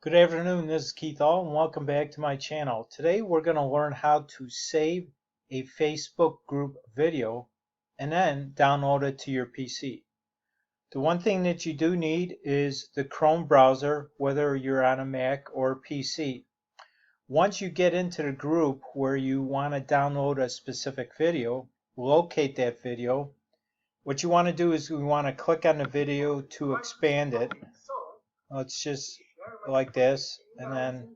Good afternoon, this is Keith All and welcome back to my channel. Today we're going to learn how to save a Facebook group video and then download it to your PC. The one thing that you do need is the Chrome browser, whether you're on a Mac or PC. Once you get into the group where you want to download a specific video, locate that video. What you want to do is we want to click on the video to expand it. Let's just like this, and then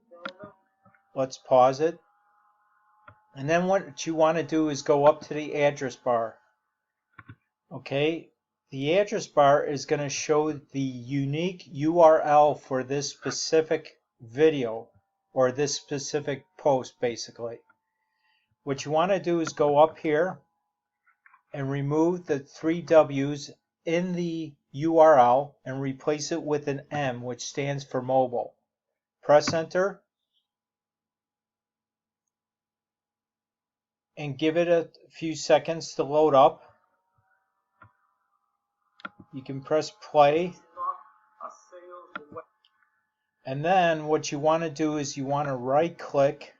let's pause it. And then what you want to do is go up to the address bar. Okay, the address bar is going to show the unique URL for this specific video or this specific post basically. What you want to do is go up here and remove the 3 W's in the URL and replace it with an M, which stands for mobile. Press enter and give it a few seconds to load up. You can press play, and then what you want to do is you want to right click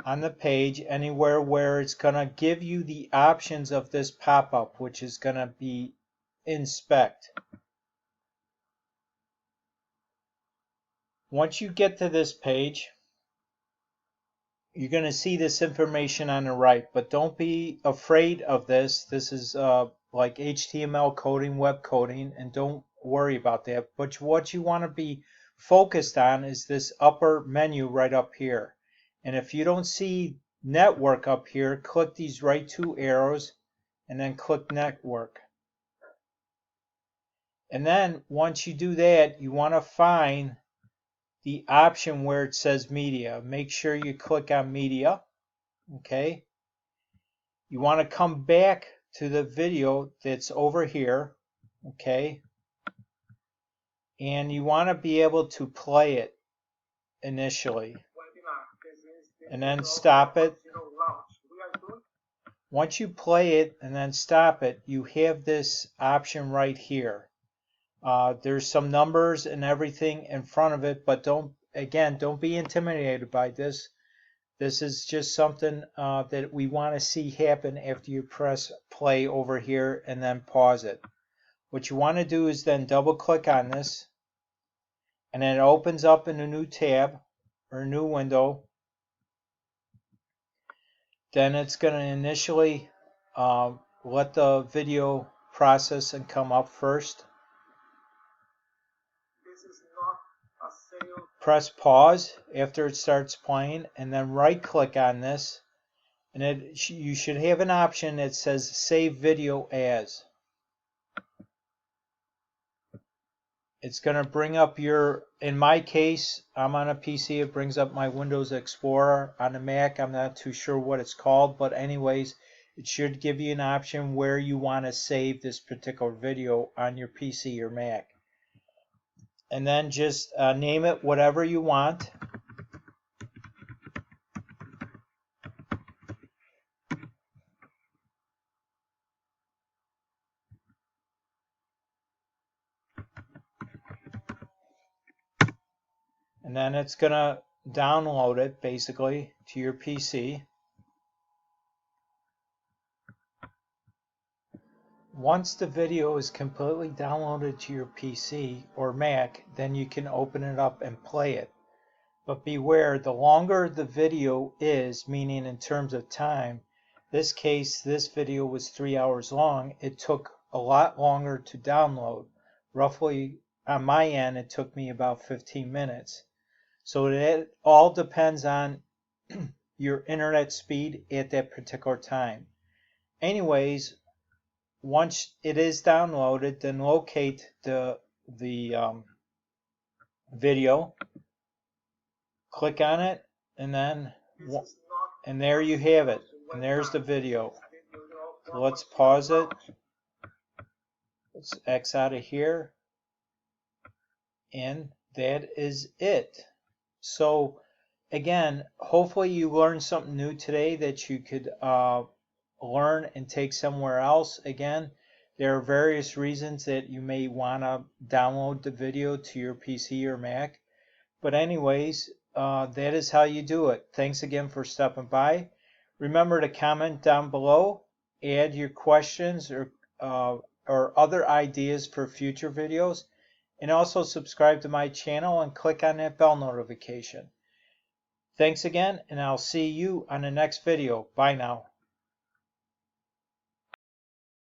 on the page anywhere where it's going to give you the options of this pop-up, which is going to be inspect. Once you get to this page, you're going to see this information on the right, but don't be afraid of this. This is like HTML coding, web coding, and don't worry about that. But what you want to be focused on is this upper menu right up here. And if you don't see network up here, click these right 2 arrows and then click network. And then once you do that, you want to find the option where it says media. Make sure you click on media. Okay. You want to come back to the video that's over here. Okay. And you want to be able to play it initially and then stop it. Once you play it and then stop it, you have this option right here. There's some numbers and everything in front of it, but don't be intimidated by this. This is just something that we want to see happen after you press play over here and then pause it. What you want to do is then double click on this, and then it opens up in a new tab or a new window. Then it's going to initially let the video process and come up first. Press pause after it starts playing, and then right click on this, and you should have an option that says save video as. It's going to bring up in my case, I'm on a PC, it brings up my Windows Explorer. On a Mac, I'm not too sure what it's called, but anyways, it should give you an option where you want to save this particular video on your PC or Mac. And then just name it whatever you want. And then it's going to download it basically to your PC. Once the video is completely downloaded to your PC or Mac, then you can open it up and play it. But beware, the longer the video is, meaning in terms of time, this video was 3 hours long, it took a lot longer to download. Roughly on my end, it took me about 15 minutes. So it all depends on your internet speed at that particular time. Anyways, once it is downloaded, then locate the video, click on it, and there you have it, and there's the video. So let's pause it. Let's X out of here, and that is it. So again, hopefully you learned something new today that you could learn and take somewhere else. Again, There are various reasons that you may want to download the video to your PC or Mac. But anyways, that is how you do it. Thanks again for stopping by. Remember to comment down below, add your questions or other ideas for future videos, and also subscribe to my channel and click on that bell notification. Thanks again, and I'll see you on the next video. Bye now.